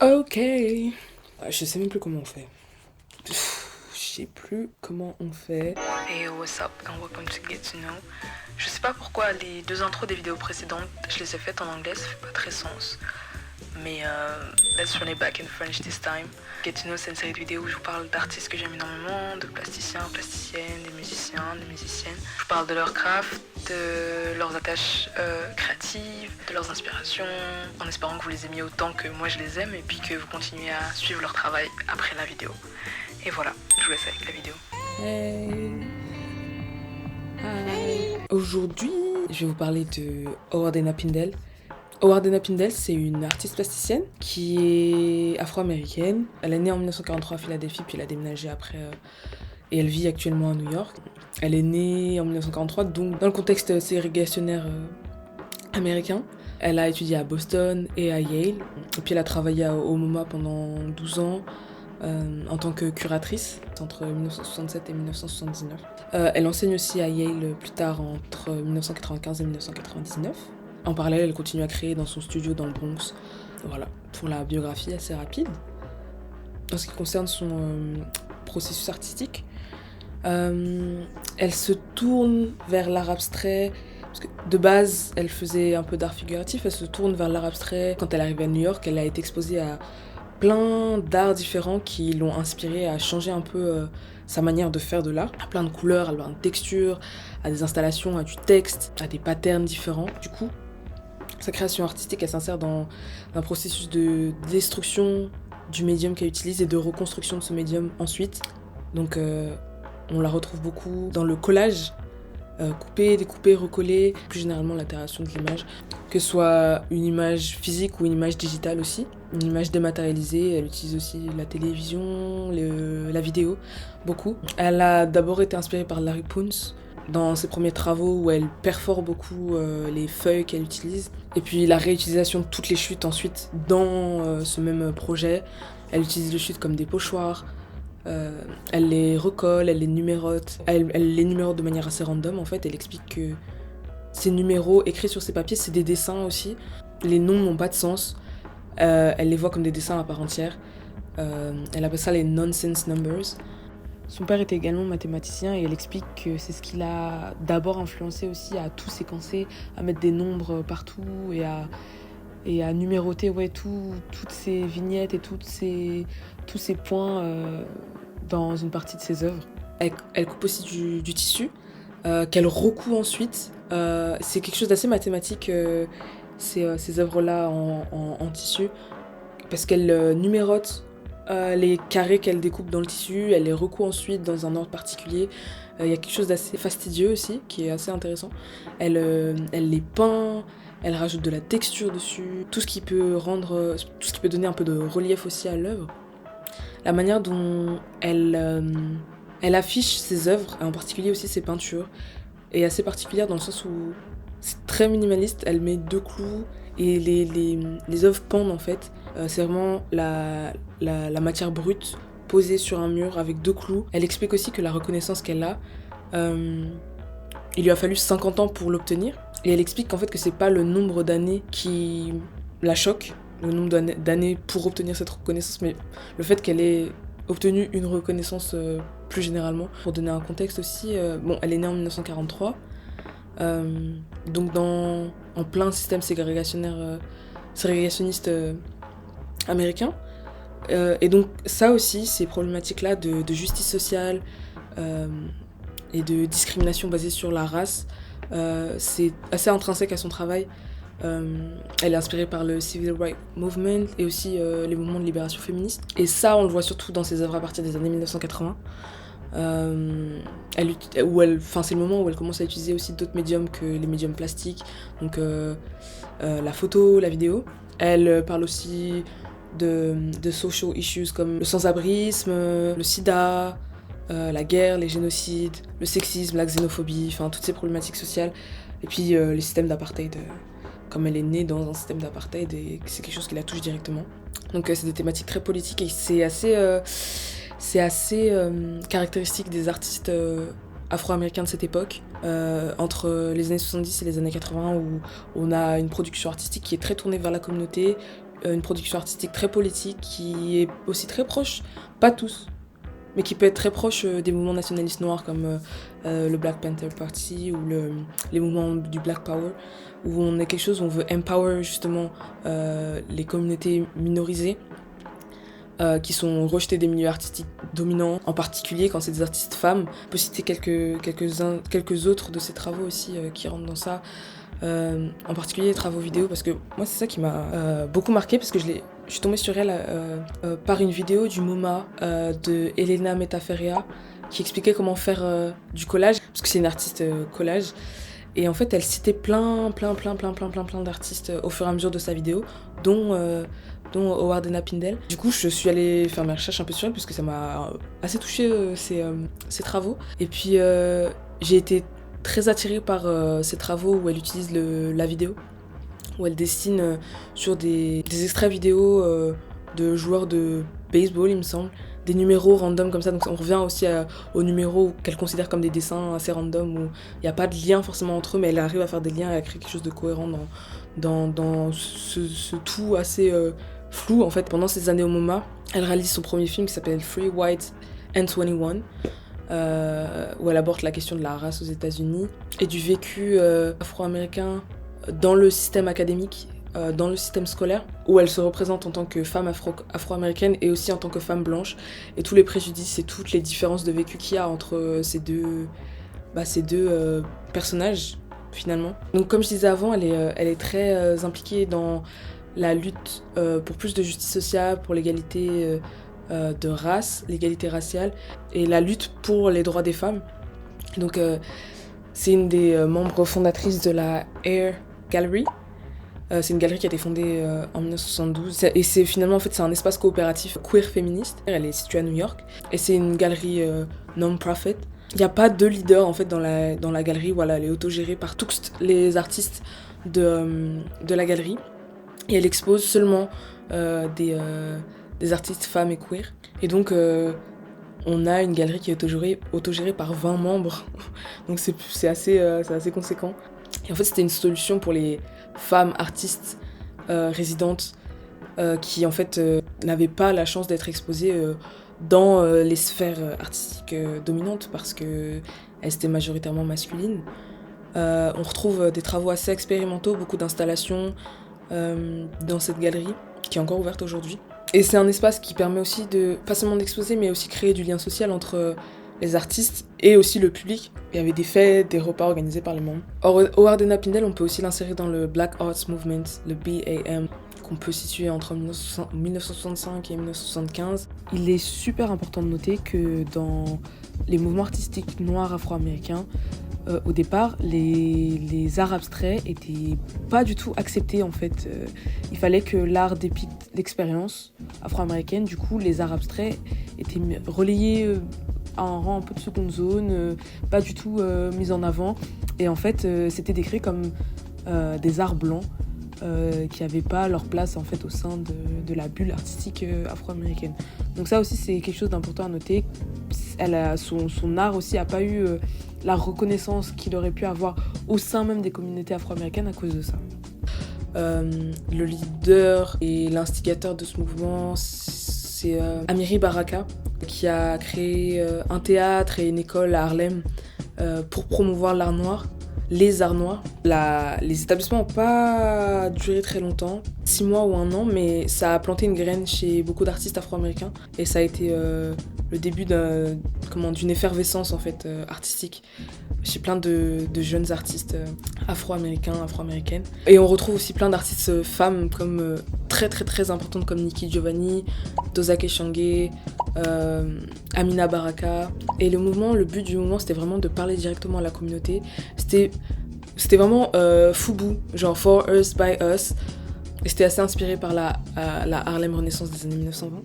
Ok. Je sais même plus comment on fait. Je sais plus comment on fait. Hey, what's up and welcome to Get to Know. Je sais pas pourquoi les deux intros des vidéos précédentes, je les ai faites en anglais, ça fait pas très sens. Mais let's run it back in French this time. Get to Know, c'est une série de vidéos où je vous parle d'artistes que j'aime énormément, de plasticiens, plasticiennes, des musiciens, des musiciennes. Je vous parle de leur craft, de leurs attaches créatives, de leurs inspirations, en espérant que vous les aimiez autant que moi je les aime et puis que vous continuez à suivre leur travail après la vidéo. Et voilà, je vous laisse avec la vidéo. Hey. Hi. Aujourd'hui, je vais vous parler de Howardena Pindell. Howardena Pindell, c'est une artiste plasticienne qui est afro-américaine. Elle est née en 1943 à Philadelphie, puis elle a déménagé après et elle vit actuellement à New York. Elle est née en 1943, donc dans le contexte ségrégationnaire américain. Elle a étudié à Boston et à Yale. Et puis elle a travaillé au MoMA pendant 12 ans en tant que curatrice entre 1967 et 1979. Elle enseigne aussi à Yale plus tard entre 1995 et 1999. En parallèle, elle continue à créer dans son studio dans le Bronx. Voilà, pour la biographie assez rapide. En ce qui concerne son processus artistique, elle se tourne vers l'art abstrait. Parce que de base, elle faisait un peu d'art figuratif, elle se tourne vers l'art abstrait. Quand elle arrive à New York, elle a été exposée à plein d'arts différents qui l'ont inspirée à changer un peu sa manière de faire de l'art. À plein de couleurs, à plein de textures, à des installations, à du texte, à des patterns différents. Du coup, sa création artistique, elle s'insère dans un processus de destruction du médium qu'elle utilise et de reconstruction de ce médium ensuite. Donc on la retrouve beaucoup dans le collage, couper, découper, recoller, plus généralement l'altération de l'image, que ce soit une image physique ou une image digitale aussi, une image dématérialisée. Elle utilise aussi la télévision, la vidéo, beaucoup. Elle a d'abord été inspirée par Larry Poons dans ses premiers travaux où elle perfore beaucoup les feuilles qu'elle utilise. Et puis la réutilisation de toutes les chutes ensuite dans ce même projet. Elle utilise les chutes comme des pochoirs. Elle les recolle, elle les numérote. Elle les numérote de manière assez random en fait. Elle explique que ces numéros écrits sur ces papiers, c'est des dessins aussi. Les noms n'ont pas de sens. Elle les voit comme des dessins à part entière. Elle appelle ça les nonsense numbers. Son père était également mathématicien et elle explique que c'est ce qui l'a d'abord influencé aussi à tout séquencer, à mettre des nombres partout et à numéroter toutes ces vignettes et tous ces points dans une partie de ses œuvres. Elle coupe aussi du tissu qu'elle recoue ensuite. C'est quelque chose d'assez mathématique, ces œuvres-là en tissu, parce qu'elle numérote les carrés qu'elle découpe dans le tissu, elle les recoue ensuite dans un ordre particulier. Il y a quelque chose d'assez fastidieux aussi, qui est assez intéressant. Elle les peint, elle rajoute de la texture dessus, tout ce qui peut donner un peu de relief aussi à l'œuvre. La manière dont elle affiche ses œuvres, et en particulier aussi ses peintures, est assez particulière dans le sens où c'est très minimaliste. Elle met deux clous et les œuvres pendent en fait. C'est vraiment la matière brute posée sur un mur avec deux clous. Elle explique aussi que la reconnaissance qu'elle a, il lui a fallu 50 ans pour l'obtenir. Et elle explique qu'en fait que c'est pas le nombre d'années qui la choque, le nombre d'années pour obtenir cette reconnaissance, mais le fait qu'elle ait obtenu une reconnaissance plus généralement. Pour donner un contexte aussi, bon, elle est née en 1943, donc en plein système ségrégationniste américain. Et donc ça aussi, ces problématiques-là de justice sociale et de discrimination basée sur la race, c'est assez intrinsèque à son travail. Elle est inspirée par le Civil Rights Movement et aussi les mouvements de libération féministe. Et ça, on le voit surtout dans ses œuvres à partir des années 1980. C'est le moment où elle commence à utiliser aussi d'autres médiums que les médiums plastiques, donc la photo, la vidéo. Elle parle aussi de social issues comme le sans-abrisme, le sida, la guerre, les génocides, le sexisme, la xénophobie, enfin toutes ces problématiques sociales. Et puis les systèmes d'apartheid, comme elle est née dans un système d'apartheid et c'est quelque chose qui la touche directement. Donc c'est des thématiques très politiques et c'est assez caractéristique des artistes afro-américains de cette époque, entre les années 70 et les années 80, où on a une production artistique qui est très tournée vers la communauté, une production artistique très politique qui est aussi très proche, pas tous, mais qui peut être très proche des mouvements nationalistes noirs comme le Black Panther Party ou les mouvements du Black Power, où on est quelque chose où on veut empower justement les communautés minorisées qui sont rejetées des milieux artistiques dominants, en particulier quand c'est des artistes femmes. On peut citer quelques autres de ces travaux aussi qui rentrent dans ça, en particulier les travaux vidéo, parce que moi c'est ça qui m'a beaucoup marqué, parce que je suis tombée sur elle par une vidéo du MoMA de Elena Metaferia qui expliquait comment faire du collage, parce que c'est une artiste collage. Et en fait, elle citait plein d'artistes au fur et à mesure de sa vidéo, dont Howard Pindell. Du coup, je suis allée faire mes recherches un peu sur elle, parce que ça m'a assez touchée ses travaux. Et puis, j'ai été très attirée par ses travaux où elle utilise la vidéo, où elle dessine sur des extraits vidéo de joueurs de baseball, il me semble, des numéros random comme ça. Donc on revient aussi aux numéros qu'elle considère comme des dessins assez random, où il n'y a pas de lien forcément entre eux, mais elle arrive à faire des liens et à créer quelque chose de cohérent dans ce tout assez flou. En fait, pendant ces années au MoMA, elle réalise son premier film qui s'appelle Free White and 21, où elle aborde la question de la race aux États-Unis et du vécu afro-américain dans le système académique, dans le système scolaire, où elle se représente en tant que femme afro-américaine et aussi en tant que femme blanche, et tous les préjudices et toutes les différences de vécu qu'il y a entre ces deux personnages finalement. Donc comme je disais avant, elle est très impliquée dans la lutte pour plus de justice sociale, pour l'égalité de race, l'égalité raciale, et la lutte pour les droits des femmes. Donc c'est une des membres fondatrices de la Air Gallery. C'est une galerie qui a été fondée en 1972, et c'est finalement en fait c'est un espace coopératif queer féministe. Elle est située à New York et c'est une galerie non-profit. Il n'y a pas de leader en fait dans la galerie. Voilà, elle est autogérée par tous les artistes de la galerie, et elle expose seulement des artistes femmes et queer. Et donc on a une galerie qui est autogérée par 20 membres, donc c'est assez conséquent. Et en fait, c'était une solution pour les femmes artistes résidentes qui, en fait, n'avaient pas la chance d'être exposées dans les sphères artistiques dominantes, parce qu'elles étaient majoritairement masculines. On retrouve des travaux assez expérimentaux, beaucoup d'installations dans cette galerie, qui est encore ouverte aujourd'hui. Et c'est un espace qui permet aussi pas seulement d'exposer, mais aussi créer du lien social entre les artistes et aussi le public. Il y avait des fêtes, des repas organisés par les membres. Howard Pindell, on peut aussi l'insérer dans le Black Arts Movement, le BAM, qu'on peut situer entre 1965 et 1975. Il est super important de noter que dans les mouvements artistiques noirs afro-américains, au départ, les arts abstraits étaient pas du tout acceptés en fait. Il fallait que l'art dépicte l'expérience afro-américaine. Du coup, les arts abstraits étaient relayés à un rang un peu de seconde zone, pas du tout mis en avant. Et en fait, c'était décrit comme des arts blancs qui n'avaient pas leur place en fait au sein de la bulle artistique afro-américaine. Donc ça aussi, c'est quelque chose d'important à noter. Son art aussi n'a pas eu la reconnaissance qu'il aurait pu avoir au sein même des communautés afro-américaines à cause de ça. Le leader et l'instigateur de ce mouvement, c'est Amiri Baraka, qui a créé un théâtre et une école à Harlem pour promouvoir l'art noir, les arts noirs. Les établissements n'ont pas duré très longtemps, 6 mois ou 1 an, mais ça a planté une graine chez beaucoup d'artistes afro-américains, et ça a été le début d'une effervescence en fait artistique chez plein de jeunes artistes afro-américains, afro-américaines. Et on retrouve aussi plein d'artistes femmes comme très importantes comme Nikki Giovanni, Dosake Shange, Amina Baraka. Et le but du mouvement, c'était vraiment de parler directement à la communauté. C'était vraiment FUBU, genre For Us, By Us. Et c'était assez inspiré par la Harlem Renaissance des années 1920.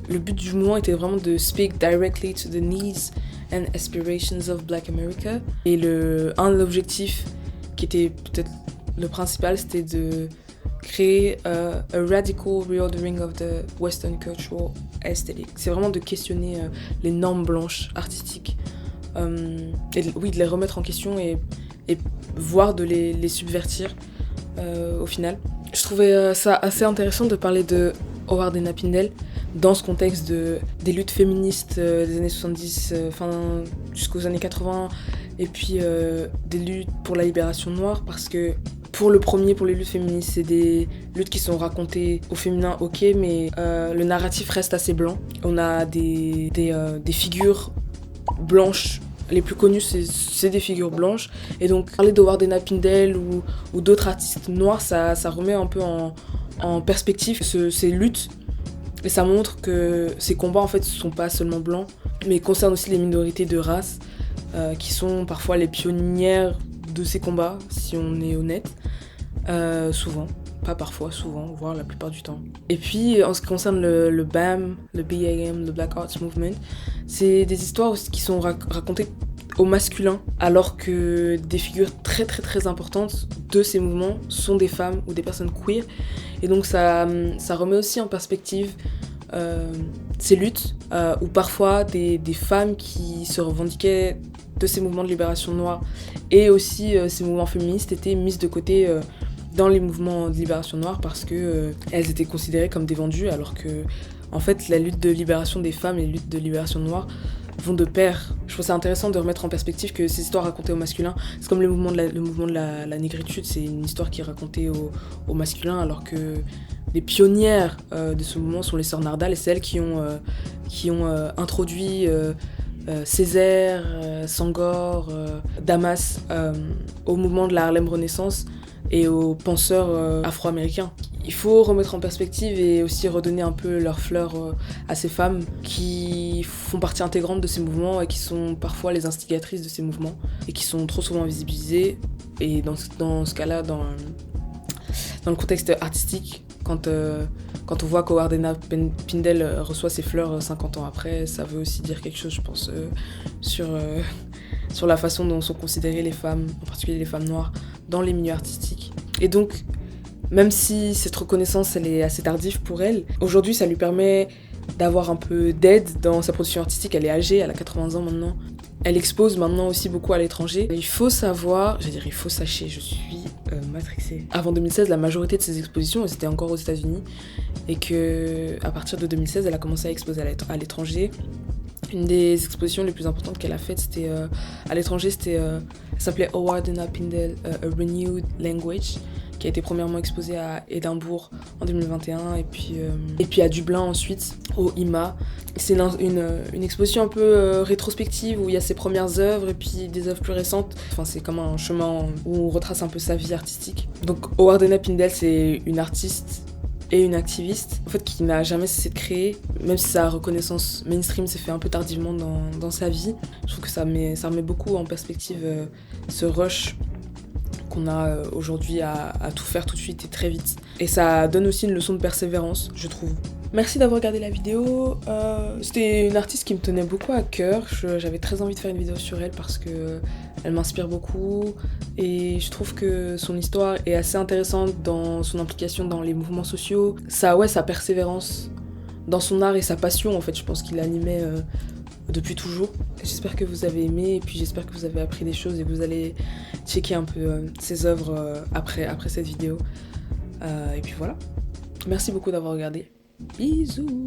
Le but du mouvement était vraiment de speak directly to the needs and aspirations of Black America. Et un de l'objectif, qui était peut-être le principal, c'était de créer a radical reordering of the Western cultural aesthetic. C'est vraiment de questionner les normes blanches artistiques, et de les remettre en question et voire de les subvertir au final. Je trouvais ça assez intéressant de parler de Howard et Napindel dans ce contexte des luttes féministes des années 70, jusqu'aux années 80, et puis des luttes pour la libération noire, parce que pour les luttes féministes, c'est des luttes qui sont racontées au féminin, ok, mais le narratif reste assez blanc. On a des figures blanches. Les plus connues, c'est des figures blanches. Et donc, parler d'Howard et Napindel ou d'autres artistes noirs, ça remet un peu en perspective ces luttes. Et ça montre que ces combats, en fait, ne sont pas seulement blancs, mais concernent aussi les minorités de race, qui sont parfois les pionnières de ces combats, si on est honnête. Souvent. Pas parfois, souvent, voire la plupart du temps. Et puis, en ce qui concerne le BAM, le BAM, le Black Arts Movement, c'est des histoires aussi qui sont racontées au masculin, alors que des figures très très très importantes de ces mouvements sont des femmes ou des personnes queer. Et donc ça remet aussi en perspective ces luttes, où parfois des femmes qui se revendiquaient de ces mouvements de libération noire et aussi ces mouvements féministes étaient mises de côté dans les mouvements de libération noire parce que elles étaient considérées comme des vendues, alors que en fait la lutte de libération des femmes et les luttes de libération noire vont de pair. Je trouve ça intéressant de remettre en perspective que ces histoires racontées au masculin, c'est comme le mouvement de la négritude, c'est une histoire qui est racontée au masculin, alors que les pionnières de ce mouvement sont les sœurs Nardal, et c'est elles qui ont introduit Césaire, Senghor, Damas au mouvement de la Harlem Renaissance et aux penseurs afro-américains. Il faut remettre en perspective et aussi redonner un peu leur fleur à ces femmes qui font partie intégrante de ces mouvements et qui sont parfois les instigatrices de ces mouvements et qui sont trop souvent invisibilisées. Et dans ce cas-là, dans le contexte artistique, quand on voit qu'Howard Napindel reçoit ses fleurs 50 ans après, ça veut aussi dire quelque chose, je pense, sur la façon dont sont considérées les femmes, en particulier les femmes noires, dans les milieux artistiques. Et donc, même si cette reconnaissance elle est assez tardive pour elle, aujourd'hui ça lui permet d'avoir un peu d'aide dans sa production artistique. Elle est âgée, elle a 80 ans maintenant. Elle expose maintenant aussi beaucoup à l'étranger. Il faut sachez, je suis matrixée. Avant 2016, la majorité de ses expositions, elles étaient encore aux États-Unis, et que à partir de 2016, elle a commencé à exposer à l'étranger. Une des expositions les plus importantes qu'elle a faites, c'était à l'étranger, elle s'appelait Howard and Napindel, A Renewed Language, qui a été premièrement exposée à Édimbourg en 2021 et puis à Dublin ensuite, au IMA. C'est une exposition un peu rétrospective où il y a ses premières œuvres et puis des œuvres plus récentes. Enfin, c'est comme un chemin où on retrace un peu sa vie artistique. Donc Howard Napindel, c'est une artiste et une activiste, en fait, qui n'a jamais cessé de créer, même si sa reconnaissance mainstream s'est fait un peu tardivement dans sa vie. Je trouve que ça remet beaucoup en perspective ce rush qu'on a aujourd'hui à tout faire tout de suite et très vite. Et ça donne aussi une leçon de persévérance, je trouve. Merci d'avoir regardé la vidéo. C'était une artiste qui me tenait beaucoup à cœur. J'avais très envie de faire une vidéo sur elle parce que elle m'inspire beaucoup et je trouve que son histoire est assez intéressante dans son implication dans les mouvements sociaux. Sa persévérance dans son art et sa passion, en fait, je pense qu'il l'animait depuis toujours. J'espère que vous avez aimé et puis j'espère que vous avez appris des choses et que vous allez checker un peu ses œuvres après cette vidéo. Et puis voilà. Merci beaucoup d'avoir regardé. Bisous.